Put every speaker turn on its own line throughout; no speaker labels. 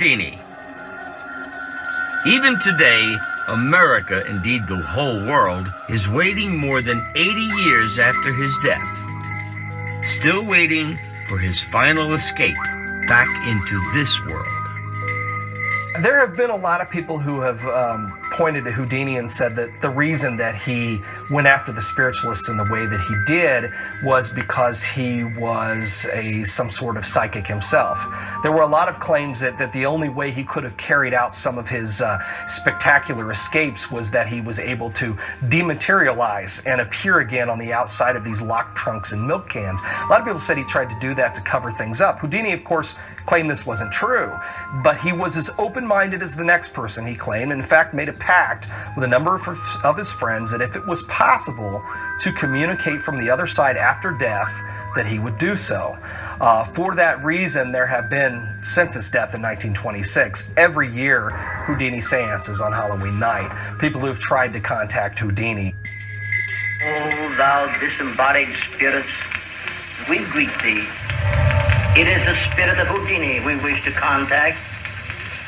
Houdini. Even today, America, indeed the whole world, is waiting more than 80 years after his death, still waiting for his final escape back into this world.
There have been a lot of people who have pointed to Houdini and said that the reason that he went after the spiritualists in the way that he did was because he was some sort of psychic himself. There were a lot of claims that the only way he could have carried out some of his spectacular escapes was that he was able to dematerialize and appear again on the outside of these locked trunks and milk cans. A lot of people said he tried to do that to cover things up. Houdini, of course, claimed this wasn't true, but he was as open-minded as the next person, he claimed, and in fact made a pact with a number of his friends that if it was possible to communicate from the other side after death, that he would do so. For that reason, there have been, since his death in 1926, every year Houdini seances on Halloween night. People who have tried to contact Houdini.
Oh, thou disembodied spirits, we greet thee. It is the spirit of Houdini we wish to contact.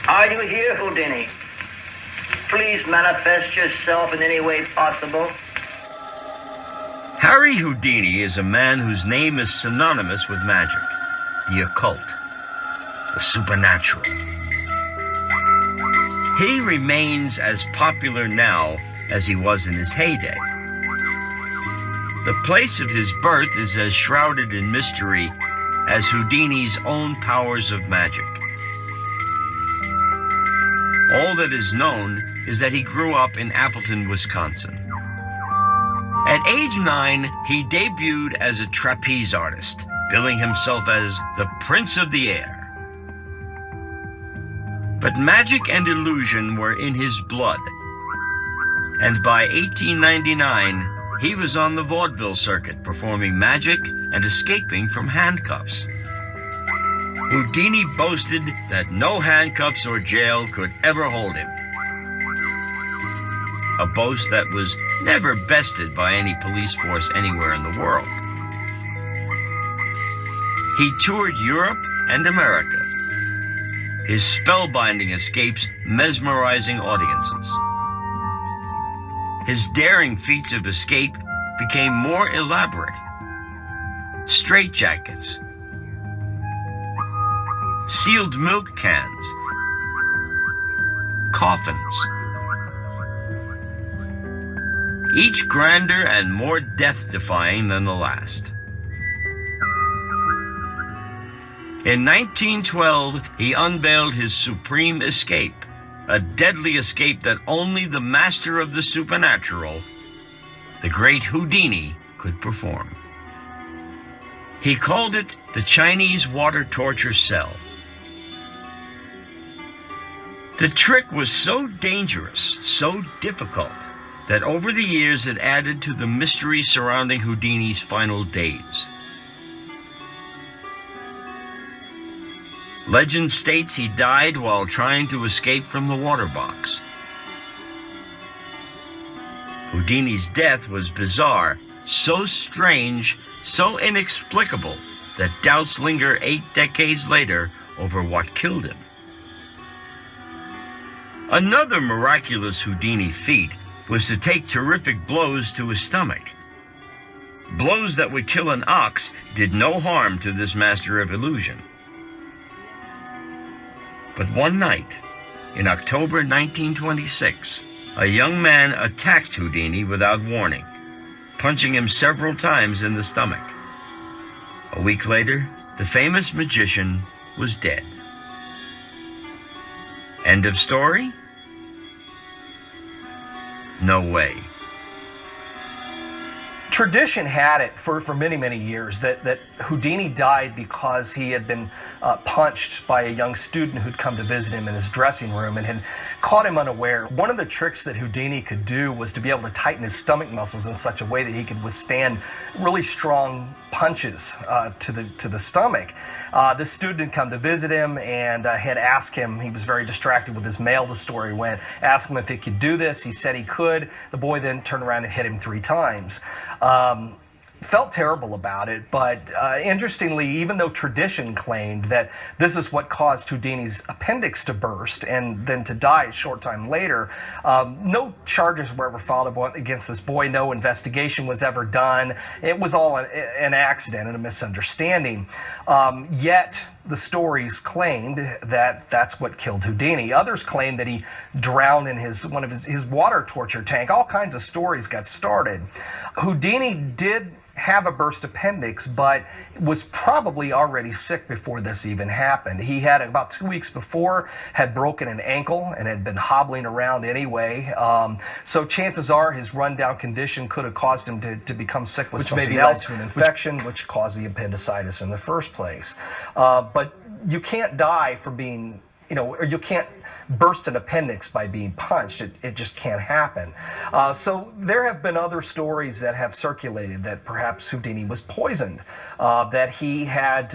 Are you here, Houdini? Please manifest yourself in any way possible.
Harry Houdini is a man whose name is synonymous with magic, the occult, the supernatural. He remains as popular now as he was in his heyday. The place of his birth is as shrouded in mystery as Houdini's own powers of magic. All that is known is that he grew up in Appleton, Wisconsin. At age 9, he debuted as a trapeze artist, billing himself as the Prince of the Air. But magic and illusion were in his blood, and by 1899, he was on the vaudeville circuit performing magic and escaping from handcuffs. Houdini boasted that no handcuffs or jail could ever hold him. A boast that was never bested by any police force anywhere in the world. He toured Europe and America, his spellbinding escapes mesmerizing audiences. His daring feats of escape became more elaborate. Straitjackets, sealed milk cans, coffins, each grander and more death-defying than the last. In 1912, he unveiled his supreme escape, a deadly escape that only the master of the supernatural, the great Houdini, could perform. He called it the Chinese water torture cell. The trick was so dangerous, so difficult, that over the years it added to the mystery surrounding Houdini's final days. Legend states he died while trying to escape from the water box. Houdini's death was bizarre, so strange, so inexplicable, that doubts linger 8 decades later over what killed him. Another miraculous Houdini feat was to take terrific blows to his stomach. Blows that would kill an ox did no harm to this master of illusion. But one night, in October 1926, a young man attacked Houdini without warning, punching him several times in the stomach. A week later, the famous magician was dead. End of story? No way.
Tradition had it for many, many years that Houdini died because he had been punched by a young student who'd come to visit him in his dressing room and had caught him unaware. One of the tricks that Houdini could do was to be able to tighten his stomach muscles in such a way that he could withstand really strong punches to the stomach. This student had come to visit him and had asked him, he was very distracted with his mail, the story went, asked him if he could do this. He said he could. The boy then turned around and hit him 3 times. felt terrible about it, but interestingly, even though tradition claimed that this is what caused Houdini's appendix to burst and then to die a short time later, no charges were ever filed against this boy. No investigation was ever done. It was all an accident and a misunderstanding. Yet the stories claimed that that's what killed Houdini. Others claimed that he drowned in one of his water torture tank. All kinds of stories got started. Houdini did have a burst appendix, but was probably already sick before this even happened. He had, about 2 weeks before, had broken an ankle and had been hobbling around anyway. So chances are his rundown condition could have caused him to become sick with something else, to an infection, which caused the appendicitis in the first place. But you can't die from being, or you can't burst an appendix by being punched. It just can't happen. So there have been other stories that have circulated that perhaps Houdini was poisoned, that he had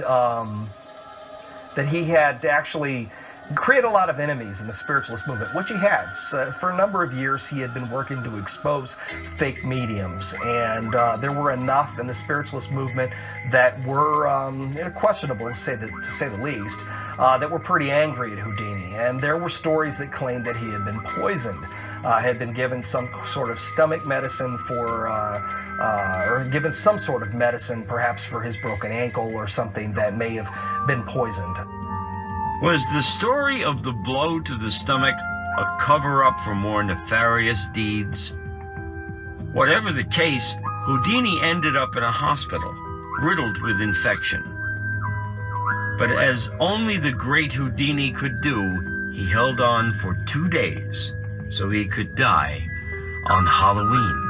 actually created a lot of enemies in the spiritualist movement, which he had. For a number of years, he had been working to expose fake mediums, and there were enough in the spiritualist movement that were questionable, to say the least, that were pretty angry at Houdini. And there were stories that claimed that he had been poisoned, had been given some sort of stomach medicine or given some sort of medicine, perhaps for his broken ankle or something that may have been poisoned.
Was the story of the blow to the stomach a cover-up for more nefarious deeds? Whatever the case, Houdini ended up in a hospital, riddled with infection. But as only the great Houdini could do, he held on for 2 days so he could die on Halloween.